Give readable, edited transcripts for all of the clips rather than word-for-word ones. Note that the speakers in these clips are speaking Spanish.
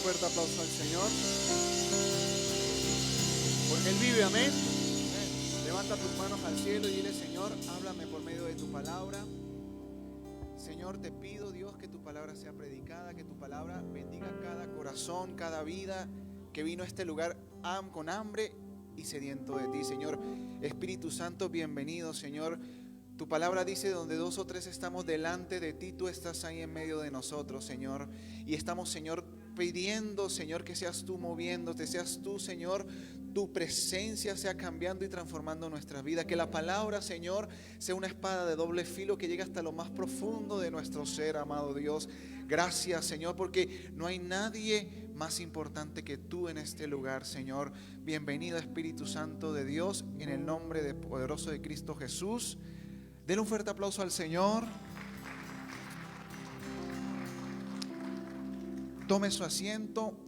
fuerte aplauso al Señor, porque Él vive, amén. Levanta tus manos al cielo y dile: Señor, háblame por medio de tu palabra. Señor, te pido, Dios, que tu palabra sea predicada, que tu palabra bendiga cada corazón, cada vida que vino a este lugar con hambre y sediento de ti. Señor, Espíritu Santo, bienvenido, Señor. Tu palabra dice: donde dos o tres estamos delante de ti, tú estás ahí en medio de nosotros, Señor. Y estamos, Señor, pidiendo, Señor, que seas tú moviéndote, seas tú, Señor, tu presencia sea cambiando y transformando nuestras vidas. Que la palabra, Señor, sea una espada de doble filo que llegue hasta lo más profundo de nuestro ser, amado Dios. Gracias, Señor, porque no hay nadie más importante que tú en este lugar, Señor. Bienvenido, Espíritu Santo de Dios, en el nombre poderoso de Cristo Jesús. Denle un fuerte aplauso al Señor. Tome su asiento.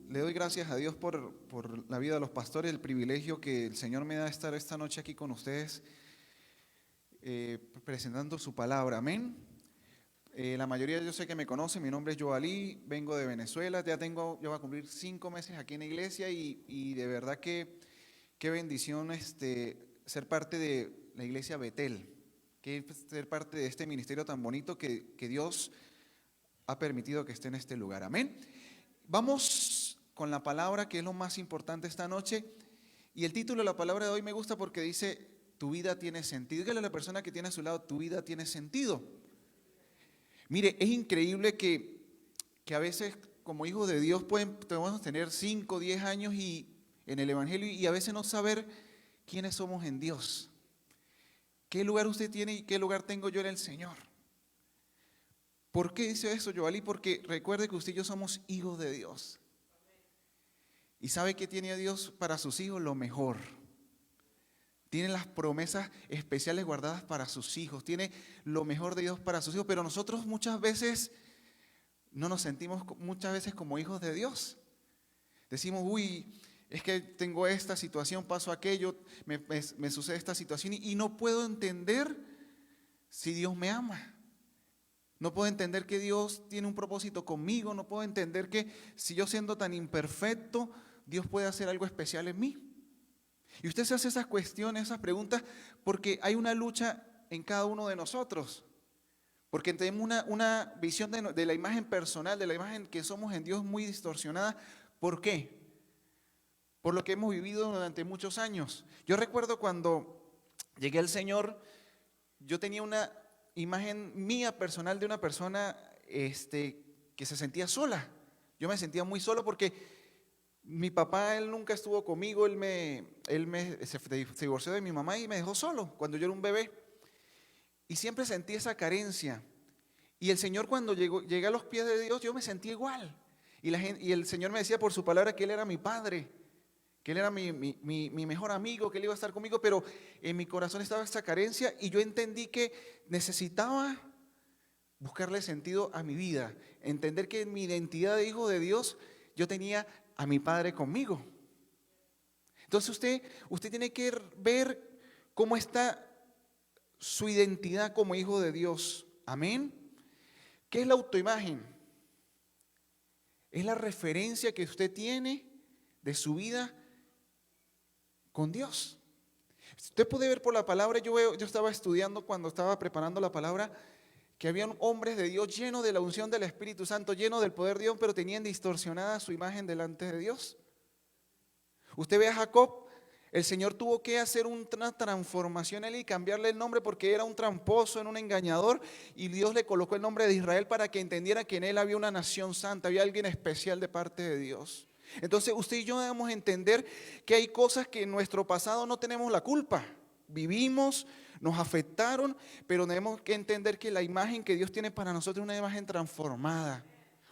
Le doy gracias a Dios por la vida de los pastores, el privilegio que el Señor me da de estar esta noche aquí con ustedes, presentando su palabra. Amén. La mayoría yo sé que me conocen. Mi nombre es Joalí, vengo de Venezuela. Yo voy a cumplir 5 meses aquí en la iglesia y de verdad que qué bendición ser parte de la iglesia Betel. Que ser parte de este ministerio tan bonito que Dios ha permitido que esté en este lugar. Amén. Vamos con la palabra, que es lo más importante esta noche. Y el título de la palabra de hoy me gusta porque dice: tu vida tiene sentido. Dígale a la persona que tiene a su lado: tu vida tiene sentido. Mire, es increíble que a veces como hijos de Dios podemos tener 5, 10 años en el evangelio y a veces no saber quiénes somos en Dios. ¿Qué lugar usted tiene y qué lugar tengo yo en el Señor? ¿Por qué dice eso, Joalí? Porque recuerde que usted y yo somos hijos de Dios. ¿Y sabe qué tiene Dios para sus hijos? Lo mejor. Tiene las promesas especiales guardadas para sus hijos. Tiene lo mejor de Dios para sus hijos. Pero nosotros muchas veces no nos sentimos como hijos de Dios. Decimos: uy, es que tengo esta situación, paso aquello, me sucede esta situación y no puedo entender si Dios me ama. No puedo entender que Dios tiene un propósito conmigo. No puedo entender que si yo siendo tan imperfecto, Dios puede hacer algo especial en mí. Y usted se hace esas cuestiones, esas preguntas, porque hay una lucha en cada uno de nosotros. Porque tenemos una visión de la imagen personal, de la imagen que somos en Dios muy distorsionada. ¿Por qué? Por lo que hemos vivido durante muchos años. Yo recuerdo cuando llegué al Señor, yo tenía una imagen mía personal de una persona que se sentía sola. Yo me sentía muy solo porque mi papá, él nunca estuvo conmigo. Se divorció de mi mamá y me dejó solo cuando yo era un bebé. Y siempre sentí esa carencia. Y el Señor, cuando llegué a los pies de Dios, yo me sentí igual. Y el Señor me decía por su palabra que Él era mi Padre, que Él era mi mejor amigo, que Él iba a estar conmigo, pero en mi corazón estaba esa carencia y yo entendí que necesitaba buscarle sentido a mi vida, entender que en mi identidad de hijo de Dios yo tenía a mi Padre conmigo. Entonces usted tiene que ver cómo está su identidad como hijo de Dios. Amén. ¿Qué es la autoimagen? Es la referencia que usted tiene de su vida con Dios. Usted puede ver por la palabra. Yo estaba estudiando cuando estaba preparando la palabra que habían hombres de Dios llenos de la unción del Espíritu Santo, llenos del poder de Dios, pero tenían distorsionada su imagen delante de Dios. Usted ve a Jacob. El Señor tuvo que hacer una transformación en él y cambiarle el nombre porque era un tramposo, era un engañador, y Dios le colocó el nombre de Israel para que entendiera que en él había una nación santa, había alguien especial de parte de Dios. Entonces usted y yo debemos entender que hay cosas que en nuestro pasado no tenemos la culpa. Vivimos, nos afectaron, pero tenemos que entender que la imagen que Dios tiene para nosotros es una imagen transformada,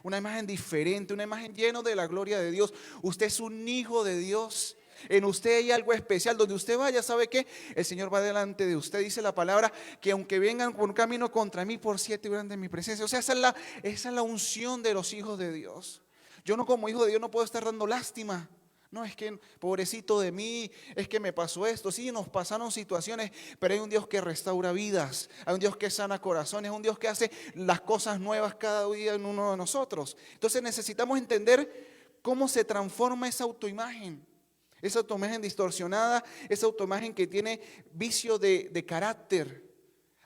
una imagen diferente, una imagen llena de la gloria de Dios. Usted es un hijo de Dios. En usted hay algo especial. Donde usted vaya, ¿sabe qué? El Señor va delante de usted. Dice la palabra que aunque vengan por un camino contra mí, por 7 irán de mi presencia. O sea, esa es la unción de los hijos de Dios. Yo no, como hijo de Dios, no puedo estar dando lástima. No, es que pobrecito de mí, es que me pasó esto. Sí, nos pasaron situaciones, pero hay un Dios que restaura vidas, hay un Dios que sana corazones, un Dios que hace las cosas nuevas cada día en uno de nosotros. Entonces necesitamos entender cómo se transforma esa autoimagen. Esa autoimagen distorsionada, esa autoimagen que tiene vicio de carácter.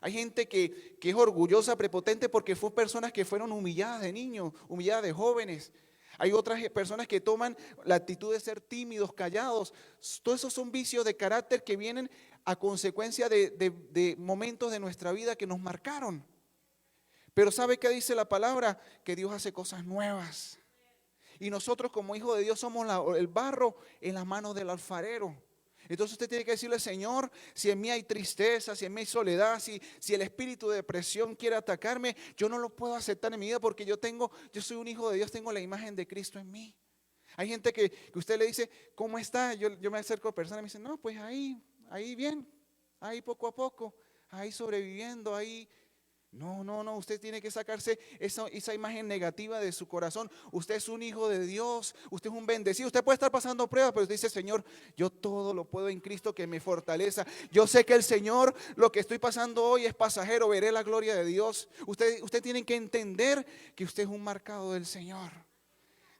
Hay gente que es orgullosa, prepotente porque fue personas que fueron humilladas de niños, humilladas de jóvenes. Hay otras personas que toman la actitud de ser tímidos, callados. Todos esos son vicios de carácter que vienen a consecuencia de momentos de nuestra vida que nos marcaron. Pero ¿sabe qué dice la palabra? Que Dios hace cosas nuevas. Y nosotros como hijos de Dios somos el barro en las manos del alfarero. Entonces usted tiene que decirle, Señor, si en mí hay tristeza, si en mí hay soledad, si el espíritu de depresión quiere atacarme, yo no lo puedo aceptar en mi vida porque yo soy un hijo de Dios, tengo la imagen de Cristo en mí. Hay gente que usted le dice, ¿cómo está? Yo me acerco a personas y me dicen, no, pues ahí bien, ahí poco a poco, ahí sobreviviendo, ahí. No, usted tiene que sacarse esa imagen negativa de su corazón. Usted es un hijo de Dios, usted es un bendecido. Usted puede estar pasando pruebas, pero usted dice, Señor, yo todo lo puedo en Cristo que me fortaleza. Yo sé que el Señor, lo que estoy pasando hoy es pasajero, veré la gloria de Dios. Usted tiene que entender que usted es un marcado del Señor.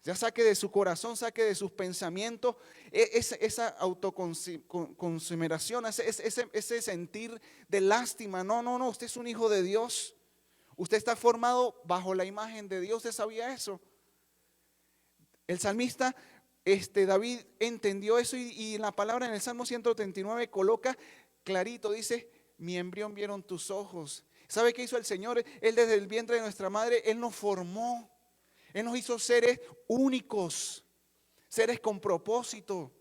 Ya saque de su corazón, saque de sus pensamientos esa autoconsideración, ese sentir de lástima. No, usted es un hijo de Dios. Usted está formado bajo la imagen de Dios. ¿Usted sabía eso? El salmista David entendió eso y en la palabra en el Salmo 139 coloca clarito, dice, mi embrión vieron tus ojos. ¿Sabe qué hizo el Señor? Él desde el vientre de nuestra madre, Él nos formó. Él nos hizo seres únicos, seres con propósito.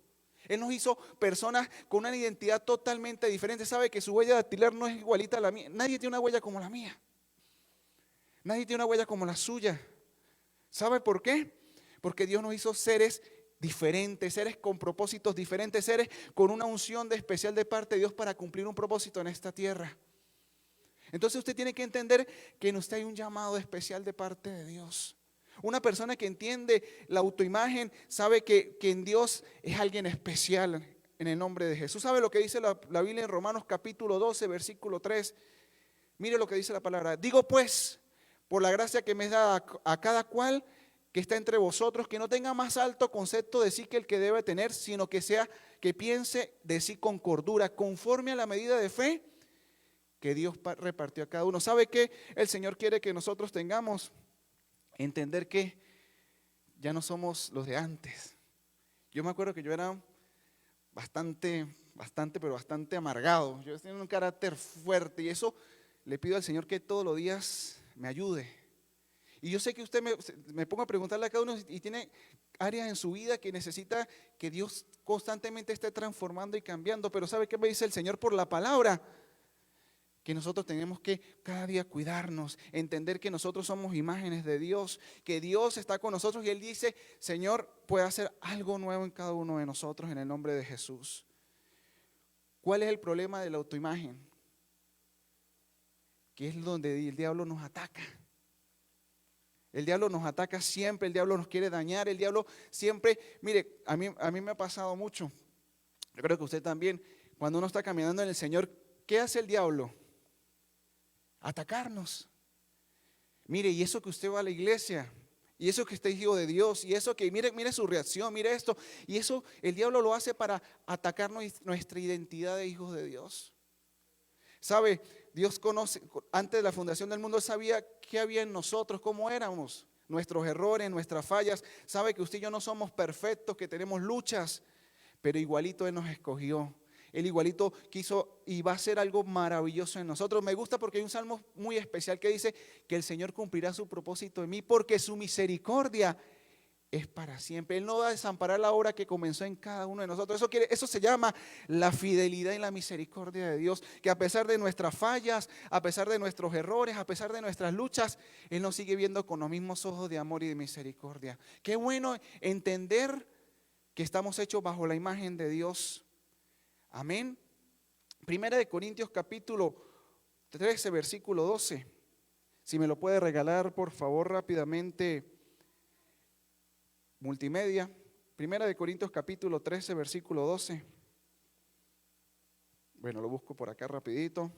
Él nos hizo personas con una identidad totalmente diferente. Sabe que su huella dactilar no es igualita a la mía. Nadie tiene una huella como la mía. Nadie tiene una huella como la suya. ¿Sabe por qué? Porque Dios nos hizo seres diferentes, seres con propósitos diferentes, seres con una unción especial de parte de Dios para cumplir un propósito en esta tierra. Entonces usted tiene que entender que en usted hay un llamado especial de parte de Dios. Una persona que entiende la autoimagen sabe que en Dios es alguien especial en el nombre de Jesús. ¿Sabe lo que dice la Biblia en Romanos capítulo 12, versículo 3? Mire lo que dice la palabra. Digo pues, por la gracia que me es dada a cada cual que está entre vosotros, que no tenga más alto concepto de sí que el que debe tener, sino que piense de sí con cordura, conforme a la medida de fe que Dios repartió a cada uno. ¿Sabe qué? El Señor quiere que nosotros tengamos entender que ya no somos los de antes. Yo me acuerdo que yo era bastante amargado. Yo tenía un carácter fuerte y eso le pido al Señor que todos los días me ayude. Y yo sé que usted me ponga a preguntarle a cada uno y tiene áreas en su vida que necesita que Dios constantemente esté transformando y cambiando. Pero ¿sabe qué me dice el Señor por la palabra? Que nosotros tenemos que cada día cuidarnos, entender que nosotros somos imágenes de Dios, que Dios está con nosotros y Él dice, Señor, puede hacer algo nuevo en cada uno de nosotros en el nombre de Jesús. ¿Cuál es el problema de la autoimagen? Que es donde el diablo nos ataca. El diablo nos ataca siempre, el diablo nos quiere dañar, el diablo siempre, mire, a mí me ha pasado mucho, yo creo que usted también, cuando uno está caminando en el Señor, ¿qué hace el diablo? Atacarnos. Mire, y eso que usted va a la iglesia, y eso que usted es hijo de Dios, y eso que mire su reacción, mire esto, y eso el diablo lo hace para atacar nuestra identidad de hijos de Dios. ¿Sabe? Dios conoce, antes de la fundación del mundo sabía qué había en nosotros, cómo éramos, nuestros errores, nuestras fallas. Sabe que usted y yo no somos perfectos, que tenemos luchas, pero igualito Él nos escogió. Él igualito quiso y va a hacer algo maravilloso en nosotros. Me gusta porque hay un salmo muy especial que dice que el Señor cumplirá su propósito en mí porque su misericordia es para siempre. Él no va a desamparar la obra que comenzó en cada uno de nosotros. Eso se llama la fidelidad y la misericordia de Dios, que a pesar de nuestras fallas, a pesar de nuestros errores, a pesar de nuestras luchas, Él nos sigue viendo con los mismos ojos de amor y de misericordia. Qué bueno entender que estamos hechos bajo la imagen de Dios. Amén. Primera de Corintios capítulo 13, versículo 12. Si me lo puede regalar, por favor, rápidamente, multimedia. Primera de Corintios capítulo 13, versículo 12. Bueno, lo busco por acá rapidito.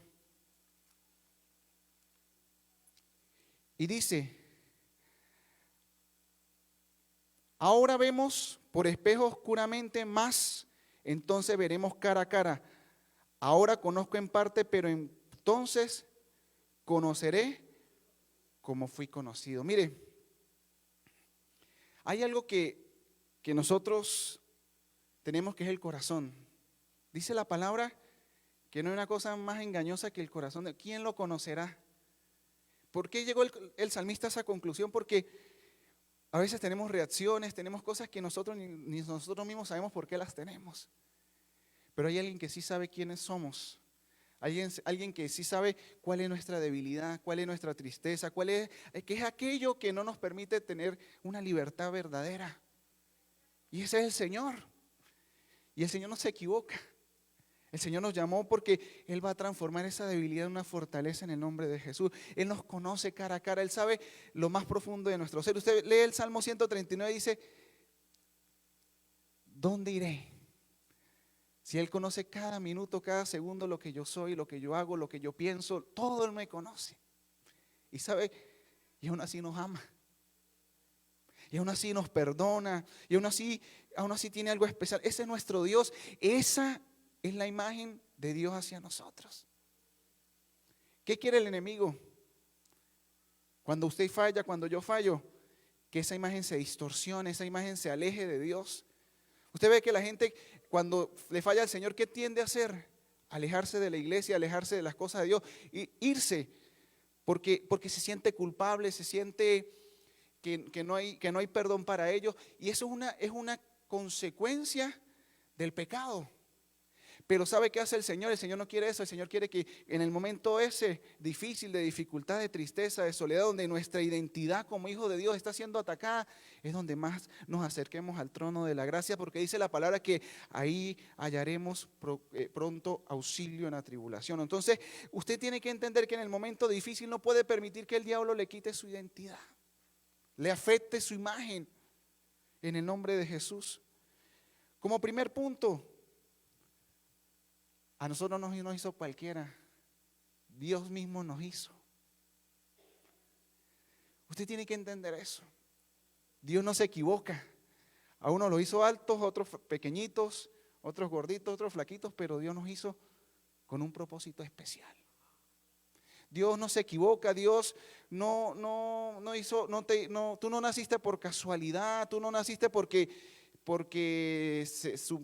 Y dice: ahora vemos por espejo oscuramente, más entonces veremos cara a cara. Ahora conozco en parte, pero entonces conoceré como fui conocido. Mire, hay algo que nosotros tenemos, que es el corazón. Dice la palabra que no hay una cosa más engañosa que el corazón. ¿Quién lo conocerá? ¿Por qué llegó el salmista a esa conclusión? Porque a veces tenemos reacciones, tenemos cosas que nosotros ni nosotros mismos sabemos por qué las tenemos. Pero hay alguien que sí sabe quiénes somos. Alguien que sí sabe cuál es nuestra debilidad, cuál es nuestra tristeza, qué es aquello que no nos permite tener una libertad verdadera. Y ese es el Señor. Y el Señor no se equivoca. El Señor nos llamó porque Él va a transformar esa debilidad en una fortaleza en el nombre de Jesús. Él nos conoce cara a cara. Él sabe lo más profundo de nuestro ser. Usted lee el Salmo 139 y dice: ¿dónde iré? Si Él conoce cada minuto, cada segundo lo que yo soy, lo que yo hago, lo que yo pienso, todo Él me conoce. Y sabe, y aún así nos ama. Y aún así nos perdona. Y aún así tiene algo especial. Ese es nuestro Dios. Esa es la imagen de Dios hacia nosotros. ¿Qué quiere el enemigo? Cuando usted falla, cuando yo fallo, que esa imagen se distorsione, esa imagen se aleje de Dios. Usted ve que la gente, cuando le falla al Señor, ¿qué tiende a hacer? Alejarse de la iglesia, alejarse de las cosas de Dios, e irse, porque se siente culpable, se siente que no hay perdón para ellos. Y eso es una consecuencia del pecado. Pero ¿sabe qué hace el Señor? El Señor no quiere eso. El Señor quiere que en el momento ese difícil, de dificultad, de tristeza, de soledad, donde nuestra identidad como hijo de Dios está siendo atacada, es donde más nos acerquemos al trono de la gracia, porque dice la palabra que ahí hallaremos pronto auxilio en la tribulación. Entonces, usted tiene que entender que en el momento difícil no puede permitir que el diablo le quite su identidad, le afecte su imagen, en el nombre de Jesús. Como primer punto, a nosotros no nos hizo cualquiera, Dios mismo nos hizo. Usted tiene que entender eso. Dios no se equivoca. A unos los hizo altos, otros pequeñitos, otros gorditos, otros flaquitos, pero Dios nos hizo con un propósito especial. Dios no se equivoca. Dios no hizo, tú no naciste por casualidad, tú no naciste porque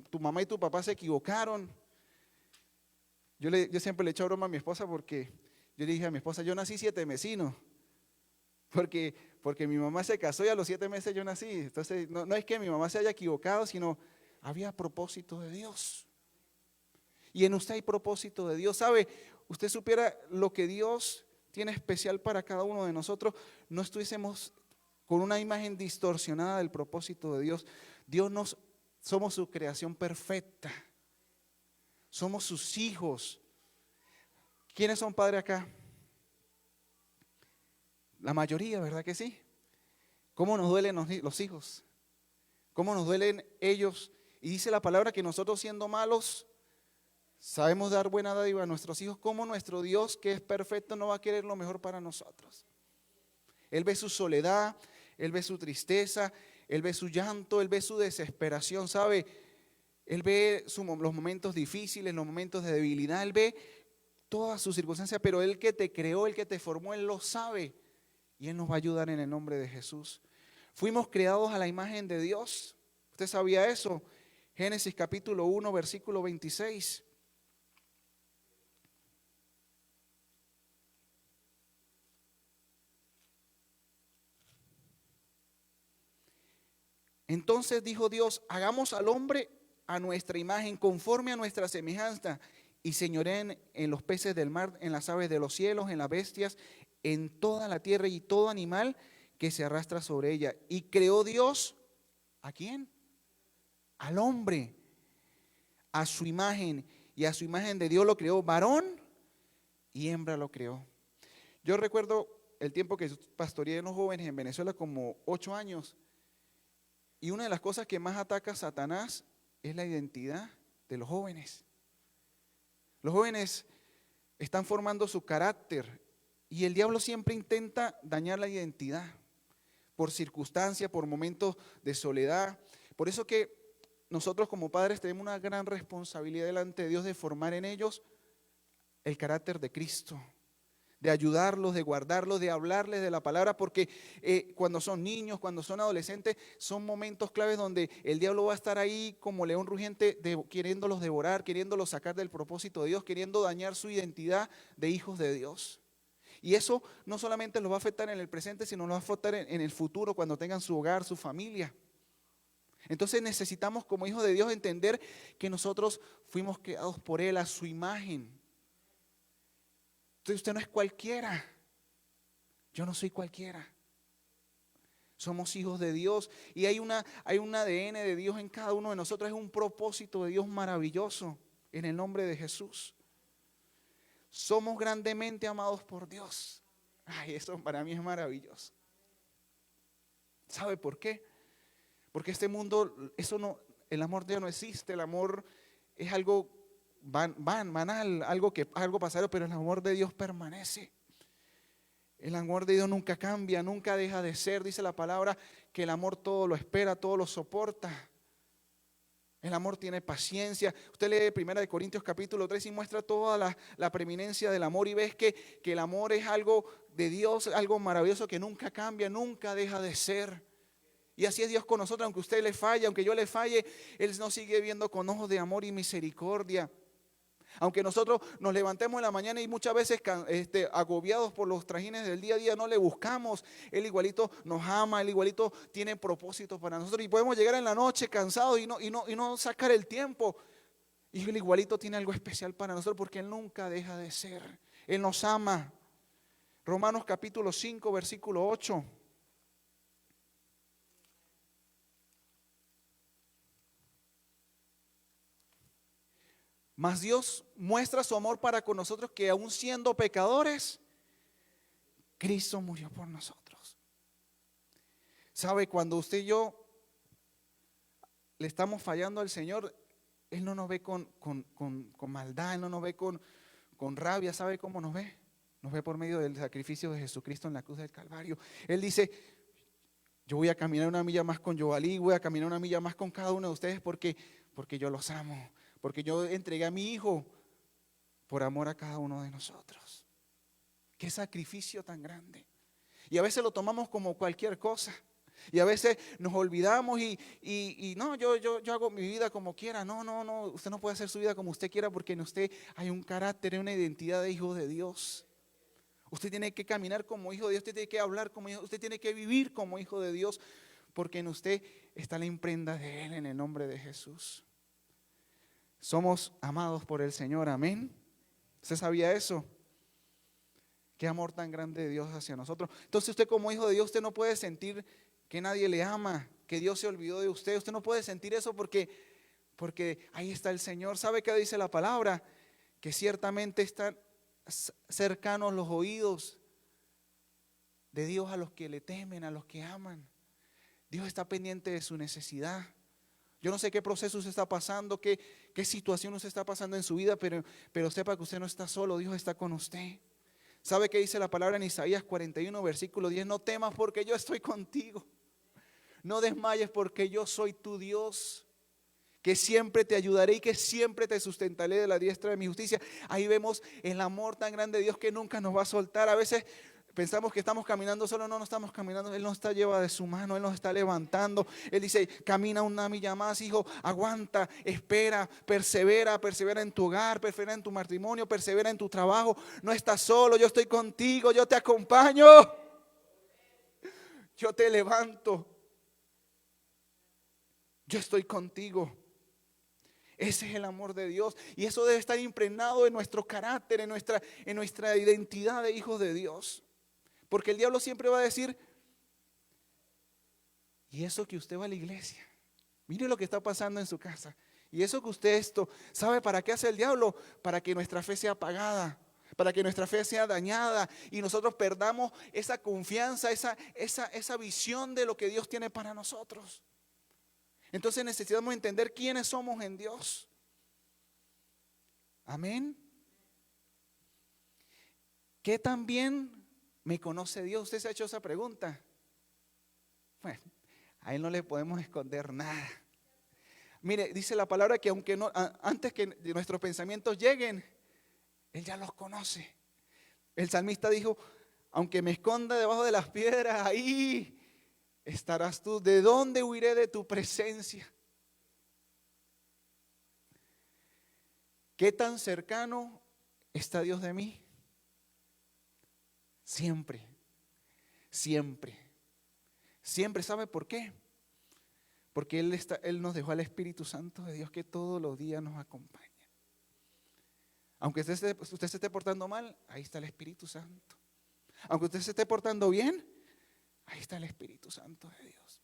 tu mamá y tu papá se equivocaron. Yo siempre le echo broma a mi esposa, porque yo le dije a mi esposa: yo nací 7 mesino, porque mi mamá se casó y a los 7 meses yo nací. Entonces no es que mi mamá se haya equivocado, sino había propósito de Dios. Y en usted hay propósito de Dios. ¿Sabe? Usted supiera lo que Dios tiene especial para cada uno de nosotros, no estuviésemos con una imagen distorsionada del propósito de Dios. Somos su creación perfecta. Somos sus hijos. ¿Quiénes son padres acá? La mayoría, ¿verdad que sí? ¿Cómo nos duelen los hijos? ¿Cómo nos duelen ellos? Y dice la palabra que nosotros, siendo malos, sabemos dar buena dádiva a nuestros hijos. ¿Cómo nuestro Dios, que es perfecto, no va a querer lo mejor para nosotros? Él ve su soledad, Él ve su tristeza, Él ve su llanto, Él ve su desesperación, ¿sabe? Él ve los momentos difíciles, los momentos de debilidad. Él ve todas sus circunstancias, pero Él que te creó, Él que te formó, Él lo sabe. Y Él nos va a ayudar en el nombre de Jesús. Fuimos creados a la imagen de Dios. ¿Usted sabía eso? Génesis capítulo 1, versículo 26. Entonces dijo Dios: hagamos al hombre a nuestra imagen, conforme a nuestra semejanza, y señoreen en los peces del mar, en las aves de los cielos, en las bestias, en toda la tierra y todo animal que se arrastra sobre ella. Y creó Dios, ¿a quién? Al hombre, a su imagen, y a su imagen de Dios lo creó, varón y hembra lo creó. Yo recuerdo el tiempo que pastoreé a los jóvenes en Venezuela, como 8 años. Y una de las cosas que más ataca a Satanás es la identidad de los jóvenes. Los jóvenes están formando su carácter y el diablo siempre intenta dañar la identidad por circunstancias, por momentos de soledad. Por eso que nosotros como padres tenemos una gran responsabilidad delante de Dios de formar en ellos el carácter de Cristo, de ayudarlos, de guardarlos, de hablarles de la palabra, porque cuando son niños, cuando son adolescentes, son momentos claves donde el diablo va a estar ahí como león rugiente, queriéndolos devorar, queriéndolos sacar del propósito de Dios, queriendo dañar su identidad de hijos de Dios. Y eso no solamente los va a afectar en el presente, sino los va a afectar en el futuro, cuando tengan su hogar, su familia. Entonces necesitamos como hijos de Dios entender que nosotros fuimos creados por Él a su imagen. Entonces usted no es cualquiera. Yo no soy cualquiera. Somos hijos de Dios y hay un ADN de Dios en cada uno de nosotros. Es un propósito de Dios maravilloso en el nombre de Jesús. Somos grandemente amados por Dios. Ay, eso para mí es maravilloso. ¿Sabe por qué? Porque este mundo, el amor de Dios no existe. El amor es algo banal, algo pasajero, pero el amor de Dios permanece. El amor de Dios nunca cambia, nunca deja de ser. Dice la palabra que el amor todo lo espera, todo lo soporta. El amor tiene paciencia. Usted lee 1 Corintios capítulo 3 y muestra toda la preeminencia del amor y ves que el amor es algo de Dios, algo maravilloso que nunca cambia, nunca deja de ser. Y así es Dios con nosotros, aunque usted le falle, aunque yo le falle, Él nos sigue viendo con ojos de amor y misericordia. Aunque nosotros nos levantemos en la mañana y muchas veces agobiados por los trajines del día a día, no le buscamos. Él igualito nos ama, Él igualito tiene propósitos para nosotros. Y podemos llegar en la noche cansados y no sacar el tiempo. Y Él igualito tiene algo especial para nosotros porque Él nunca deja de ser. Él nos ama. Romanos capítulo 5, versículo 8. Mas Dios muestra su amor para con nosotros que aun siendo pecadores, Cristo murió por nosotros. ¿Sabe? Cuando usted y yo le estamos fallando al Señor, Él no nos ve con maldad, Él no nos ve con rabia. ¿Sabe cómo nos ve? Nos ve por medio del sacrificio de Jesucristo en la cruz del Calvario. Él dice, yo voy a caminar una milla más con Joalí, voy a caminar una milla más con cada uno de ustedes porque yo los amo. Porque yo entregué a mi hijo por amor a cada uno de nosotros. Qué sacrificio tan grande. Y a veces lo tomamos como cualquier cosa. Y a veces nos olvidamos y no, yo hago mi vida como quiera. No, usted no puede hacer su vida como usted quiera porque en usted hay un carácter, una identidad de hijo de Dios. Usted tiene que caminar como hijo de Dios, usted tiene que hablar como hijo, usted tiene que vivir como hijo de Dios porque en usted está la imprenta de Él en el nombre de Jesús. Somos amados por el Señor, amén. ¿Usted sabía eso? Qué amor tan grande de Dios hacia nosotros. Entonces usted como hijo de Dios, usted no puede sentir que nadie le ama, que Dios se olvidó de usted. Usted no puede sentir eso porque ahí está el Señor. ¿Sabe qué dice la palabra? Que ciertamente están cercanos los oídos de Dios a los que le temen, a los que aman. Dios está pendiente de su necesidad. Yo no sé qué proceso usted está pasando, qué situación usted está pasando en su vida, pero sepa que usted no está solo, Dios está con usted. ¿Sabe qué dice la palabra en Isaías 41, versículo 10? No temas porque yo estoy contigo. No desmayes porque yo soy tu Dios, que siempre te ayudaré y que siempre te sustentaré de la diestra de mi justicia. Ahí vemos el amor tan grande de Dios que nunca nos va a soltar. A veces pensamos que estamos caminando solo, no estamos caminando, Él nos está llevando de su mano, Él nos está levantando. Él dice, camina una milla más, hijo, aguanta, espera, persevera en tu hogar, persevera en tu matrimonio, persevera en tu trabajo. No estás solo, yo estoy contigo, yo te acompaño, yo te levanto, yo estoy contigo. Ese es el amor de Dios y eso debe estar impregnado en nuestro carácter, en nuestra identidad de hijos de Dios. Porque el diablo siempre va a decir, y eso que usted va a la iglesia, mire lo que está pasando en su casa, y eso que usted ¿sabe para qué hace el diablo? Para que nuestra fe sea apagada, para que nuestra fe sea dañada y nosotros perdamos esa confianza, esa visión de lo que Dios tiene para nosotros. Entonces necesitamos entender quiénes somos en Dios. Amén. ¿Qué tan bien me conoce Dios? ¿Usted se ha hecho esa pregunta? Bueno, a Él no le podemos esconder nada. Mire, dice la palabra que aunque no, antes que nuestros pensamientos lleguen, Él ya los conoce. El salmista dijo, aunque me esconda debajo de las piedras, ahí estarás tú. ¿De dónde huiré de tu presencia? ¿Qué tan cercano está Dios de mí? Siempre, siempre, siempre. ¿Sabe por qué? Porque Él nos dejó al Espíritu Santo de Dios que todos los días nos acompaña. Aunque usted se esté portando mal, ahí está el Espíritu Santo. Aunque usted se esté portando bien, ahí está el Espíritu Santo de Dios.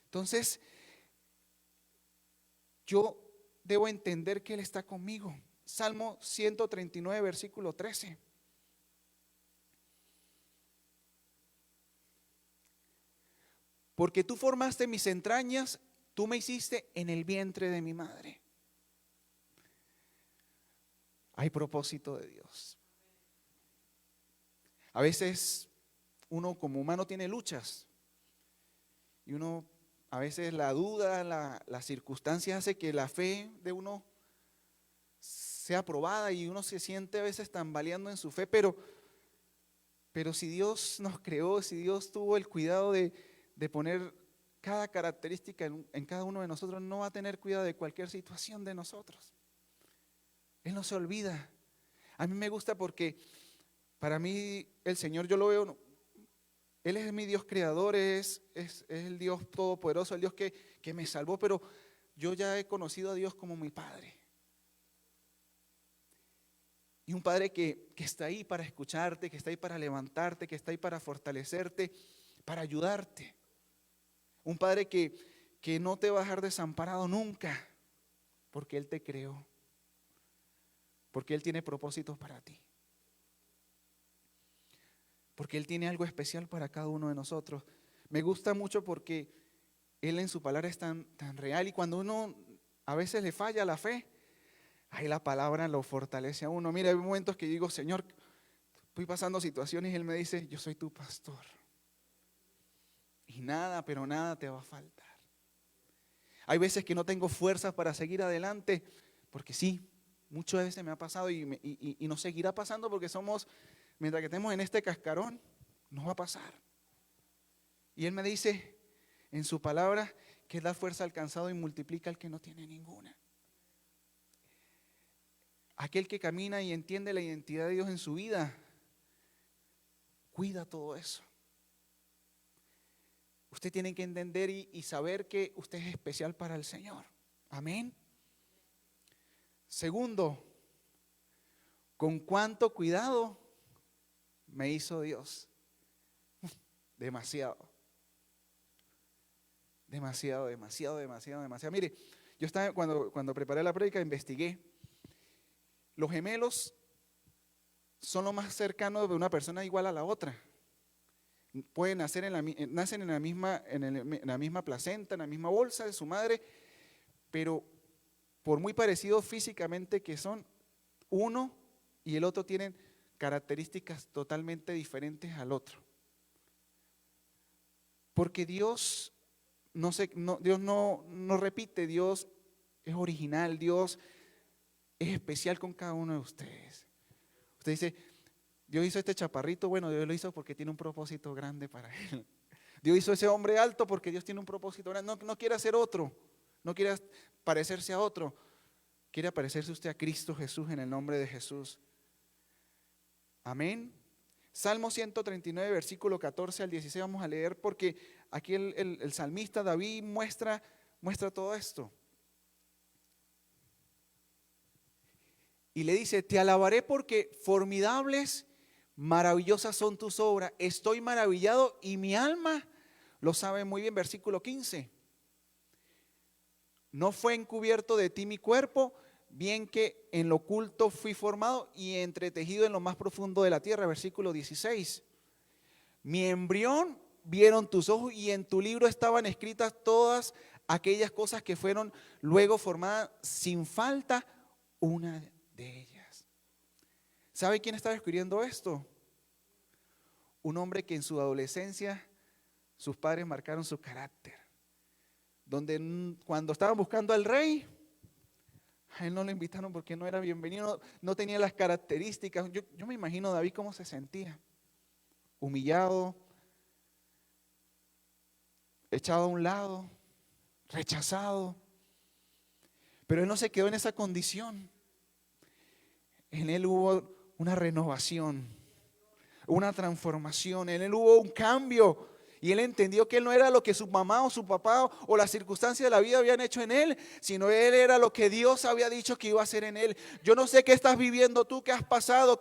Entonces, yo debo entender que Él está conmigo. Salmo 139, versículo 13. Porque tú formaste mis entrañas, tú me hiciste en el vientre de mi madre. Hay propósito de Dios. A veces uno como humano tiene luchas y uno a veces la duda, las circunstancias hace que la fe de uno sea probada y uno se siente a veces tambaleando en su fe, pero si Dios nos creó, si Dios tuvo el cuidado de poner cada característica en cada uno de nosotros, no va a tener cuidado de cualquier situación de nosotros. Él no se olvida. A mí me gusta porque para mí el Señor, yo lo veo, Él es mi Dios creador, es el Dios todopoderoso, el Dios que me salvó, pero yo ya he conocido a Dios como mi Padre. Y un Padre que está ahí para escucharte, que está ahí para levantarte, que está ahí para fortalecerte, para ayudarte. Un Padre que no te va a dejar desamparado nunca, porque Él te creó, porque Él tiene propósitos para ti, porque Él tiene algo especial para cada uno de nosotros. Me gusta mucho porque Él en su palabra es tan real, y cuando uno a veces le falla la fe, ahí la palabra lo fortalece a uno. Mira, hay momentos que digo, Señor, estoy pasando situaciones y Él me dice, yo soy tu pastor. Y nada, pero nada te va a faltar. Hay veces que no tengo fuerzas para seguir adelante, porque sí, muchas veces me ha pasado y nos seguirá pasando porque mientras que estemos en este cascarón, nos va a pasar. Y Él me dice en su palabra que da fuerza al cansado y multiplica al que no tiene ninguna. Aquel que camina y entiende la identidad de Dios en su vida, cuida todo eso. Usted tiene que entender y saber que usted es especial para el Señor. Amén. Segundo, ¿con cuánto cuidado me hizo Dios? Demasiado. Demasiado. Mire, yo estaba cuando preparé la prédica, investigué. Los gemelos son lo más cercano de una persona igual a la otra. Pueden nacen en la misma placenta, en la misma bolsa de su madre, pero por muy parecidos físicamente que son, uno y el otro tienen características totalmente diferentes al otro. Porque Dios no repite, Dios es original, Dios es especial con cada uno de ustedes. Usted dice, Dios hizo este chaparrito, bueno, Dios lo hizo porque tiene un propósito grande para él. Dios hizo ese hombre alto porque Dios tiene un propósito grande. No quiere hacer otro, no quiere parecerse a otro, quiere parecerse usted a Cristo Jesús en el nombre de Jesús. Amén. Salmo 139, versículo 14 al 16, vamos a leer porque aquí el salmista David muestra todo esto. Y le dice, te alabaré porque formidables, maravillosas son tus obras. Estoy maravillado y mi alma lo sabe muy bien. Versículo 15. No fue encubierto de ti mi cuerpo, bien que en lo oculto fui formado y entretejido en lo más profundo de la tierra. Versículo 16. Mi embrión vieron tus ojos y en tu libro estaban escritas todas aquellas cosas que fueron luego formadas sin falta una de ellas. ¿Sabe quién estaba escribiendo esto? Un hombre que en su adolescencia sus padres marcaron su carácter. Donde cuando estaban buscando al rey, a él no lo invitaron porque no era bienvenido, no tenía las características. Yo me imagino a David cómo se sentía. Humillado, echado a un lado, rechazado. Pero él no se quedó en esa condición. En él hubo una renovación, una transformación. En él hubo un cambio. Y él entendió que él no era lo que su mamá o su papá o las circunstancias de la vida habían hecho en él, sino él era lo que Dios había dicho que iba a hacer en él. Yo no sé qué estás viviendo tú, qué has pasado,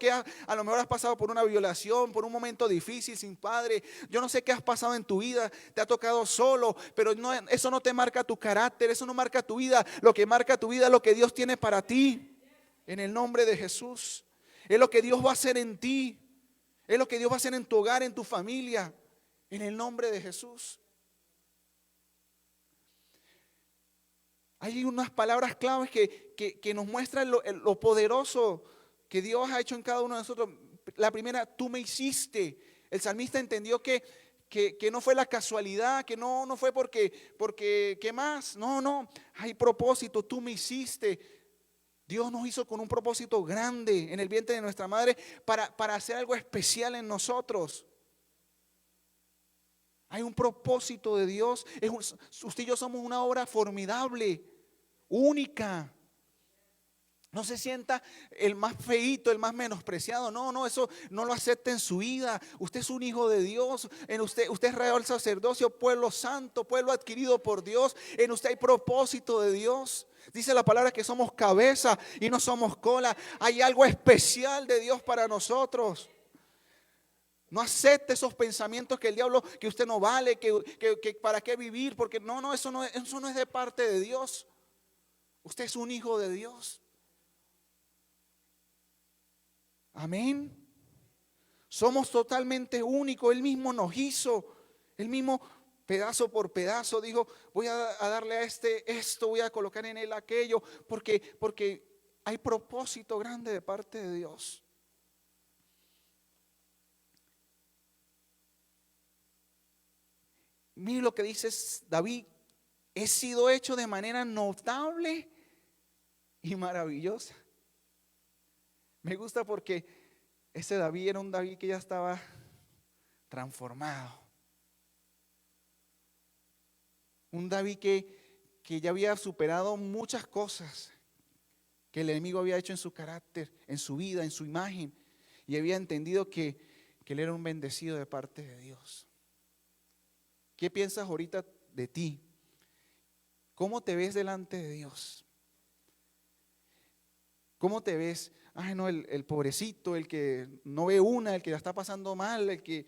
a lo mejor has pasado por una violación, por un momento difícil sin padre. Yo no sé qué has pasado en tu vida, te ha tocado solo, pero no, eso no te marca tu carácter, eso no marca tu vida. Lo que marca tu vida es lo que Dios tiene para ti, en el nombre de Jesús. Es lo que Dios va a hacer en ti, es lo que Dios va a hacer en tu hogar, en tu familia. En el nombre de Jesús. Hay unas palabras claves que nos muestran lo poderoso que Dios ha hecho en cada uno de nosotros. La primera, tú me hiciste. El salmista entendió que no fue la casualidad, que no fue porque ¿qué más? No, hay propósito, tú me hiciste. Dios nos hizo con un propósito grande en el vientre de nuestra madre para hacer algo especial en nosotros. Hay un propósito de Dios. Usted y yo somos una obra formidable, única. No se sienta el más feíto, el más menospreciado. No, eso no lo acepte en su vida. Usted es un hijo de Dios. En usted es real sacerdocio, pueblo santo, pueblo adquirido por Dios. En usted hay propósito de Dios. Dice la palabra que somos cabeza y no somos cola. Hay algo especial de Dios para nosotros. No acepte esos pensamientos que el diablo, que usted no vale, que para qué vivir, porque eso no es de parte de Dios. Usted es un hijo de Dios. Amén. Somos totalmente únicos. Él mismo nos hizo. Él mismo, pedazo por pedazo, dijo: voy a darle a esto, voy a colocar en él aquello, porque hay propósito grande de parte de Dios. Mire lo que dice David: he sido hecho de manera notable y maravillosa. Me gusta porque ese David era un David que ya estaba transformado. Un David que ya había superado muchas cosas que el enemigo había hecho en su carácter, en su vida, en su imagen. Y había entendido que él era un bendecido de parte de Dios. ¿Qué piensas ahorita de ti? ¿Cómo te ves delante de Dios? ¿Cómo te ves? Ay, no, el pobrecito, el que no ve el que la está pasando mal, el que...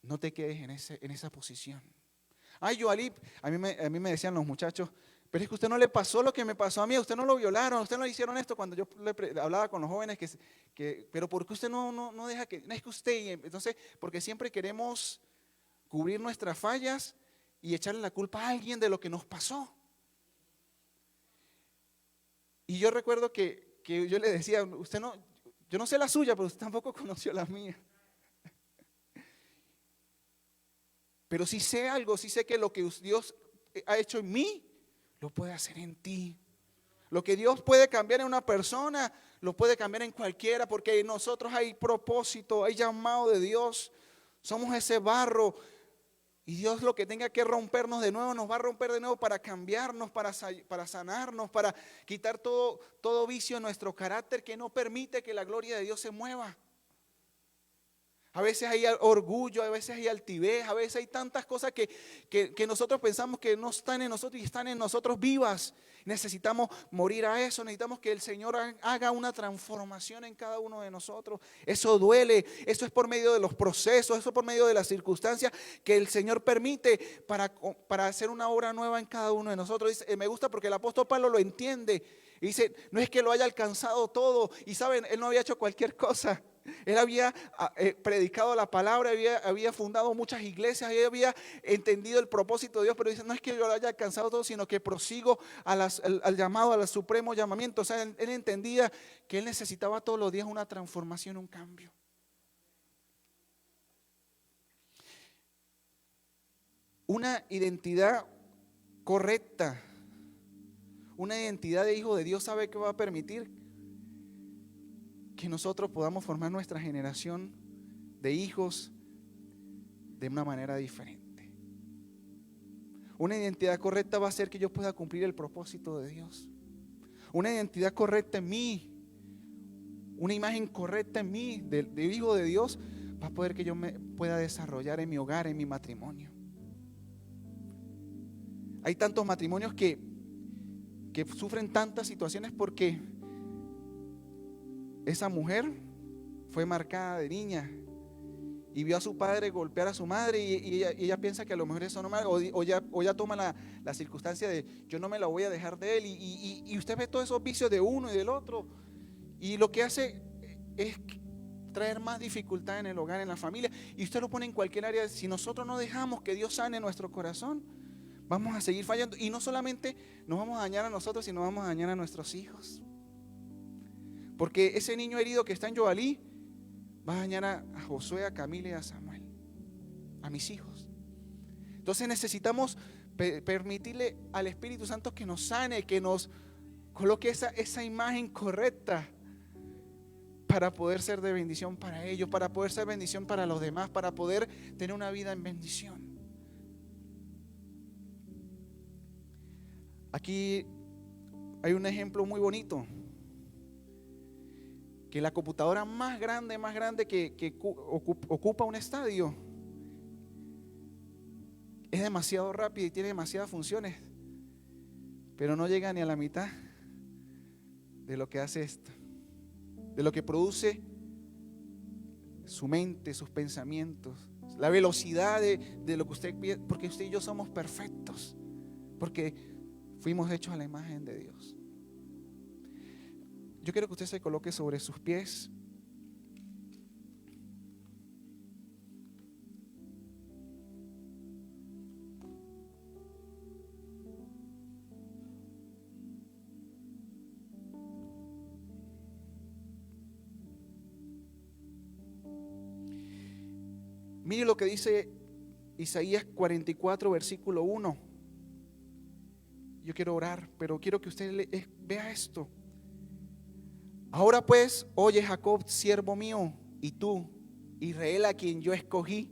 No te quedes en esa posición. Ay, Yoalí, a mí me decían los muchachos: pero es que a usted no le pasó lo que me pasó a mí, a usted no lo violaron, a usted no le hicieron esto. Cuando yo hablaba con los jóvenes, pero ¿por qué usted no deja que... No es que usted, entonces, porque siempre queremos cubrir nuestras fallas y echarle la culpa a alguien de lo que nos pasó. Y yo recuerdo que yo le decía: yo no sé la suya, pero usted tampoco conoció la mía. Pero sí sé algo, sí sé que lo que Dios ha hecho en mí, lo puede hacer en ti. Lo que Dios puede cambiar en una persona, lo puede cambiar en cualquiera, porque en nosotros hay propósito, hay llamado de Dios. Somos ese barro. Y Dios, lo que tenga que rompernos de nuevo, nos va a romper de nuevo para cambiarnos, para sanarnos, para quitar todo vicio en nuestro carácter que no permite que la gloria de Dios se mueva. A veces hay orgullo, a veces hay altivez, a veces hay tantas cosas que nosotros pensamos que no están en nosotros y están en nosotros vivas. Necesitamos morir a eso, necesitamos que el Señor haga una transformación en cada uno de nosotros. Eso duele, eso es por medio de los procesos, eso es por medio de las circunstancias que el Señor permite para hacer una obra nueva en cada uno de nosotros. Dice, me gusta porque el apóstol Pablo lo entiende y dice: no es que lo haya alcanzado todo, y saben, él no había hecho cualquier cosa. Él había predicado la palabra, había fundado muchas iglesias, él había entendido el propósito de Dios, pero dice, no es que yo lo haya alcanzado todo, sino que prosigo al llamado, al supremo llamamiento. O sea, él entendía que él necesitaba todos los días una transformación, un cambio. Una identidad correcta, una identidad de hijo de Dios, sabe que va a permitir que nosotros podamos formar nuestra generación de hijos de una manera diferente. Una identidad correcta va a hacer que yo pueda cumplir el propósito de Dios. Una identidad correcta en mí, una imagen correcta en mí de hijo de Dios, va a poder que yo me pueda desarrollar en mi hogar, en mi matrimonio. Hay tantos matrimonios que sufren tantas situaciones porque esa mujer fue marcada de niña y vio a su padre golpear a su madre y ella piensa que a lo mejor eso no me o ya toma la circunstancia de yo no me la voy a dejar de él y usted ve todos esos vicios de uno y del otro y lo que hace es traer más dificultad en el hogar, en la familia, y usted lo pone en cualquier área. Si nosotros no dejamos que Dios sane nuestro corazón, vamos a seguir fallando y no solamente nos vamos a dañar a nosotros, sino vamos a dañar a nuestros hijos. Porque ese niño herido que está en Yoalí va a dañar a Josué, a Camila y a Samuel, a mis hijos. Entonces necesitamos permitirle al Espíritu Santo que nos sane, que nos coloque esa imagen correcta para poder ser de bendición para ellos, para poder ser bendición para los demás, para poder tener una vida en bendición. Aquí hay un ejemplo muy bonito, que la computadora más grande que ocupa un estadio es demasiado rápida y tiene demasiadas funciones, pero no llega ni a la mitad de lo que hace esto, de lo que produce su mente, sus pensamientos, la velocidad de lo que usted piensa, porque usted y yo somos perfectos, porque fuimos hechos a la imagen de Dios. Yo quiero que usted se coloque sobre sus pies. Mire lo que dice Isaías 44, versículo 1. Yo quiero orar, pero quiero que usted vea esto. Ahora pues, oye Jacob, siervo mío, y tú, Israel, a quien yo escogí.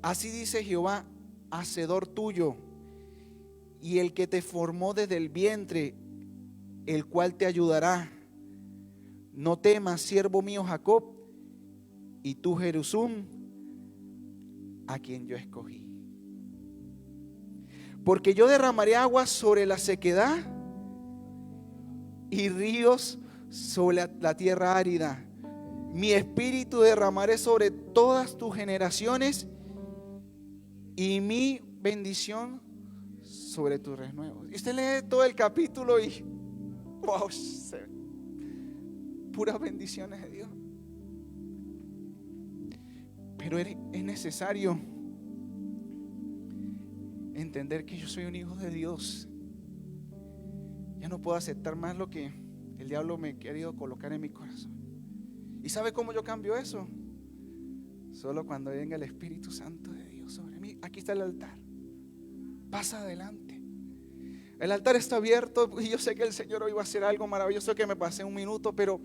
Así dice Jehová, hacedor tuyo, y el que te formó desde el vientre, el cual te ayudará. No temas, siervo mío Jacob, y tú Jerusalén, a quien yo escogí. Porque yo derramaré aguas sobre la sequedad y ríos sobre la tierra árida. Mi espíritu derramaré sobre todas tus generaciones y mi bendición sobre tus renuevos. Y usted lee todo el capítulo y wow, puras bendiciones de Dios. Pero es necesario entender que yo soy un hijo de Dios. Ya no puedo aceptar más lo que el diablo me ha querido colocar en mi corazón. ¿Y sabe cómo yo cambio eso? Solo cuando venga el Espíritu Santo de Dios sobre mí. Aquí está el altar. Pasa adelante. El altar está abierto y yo sé que el Señor hoy va a hacer algo maravilloso, que me pasé un minuto, pero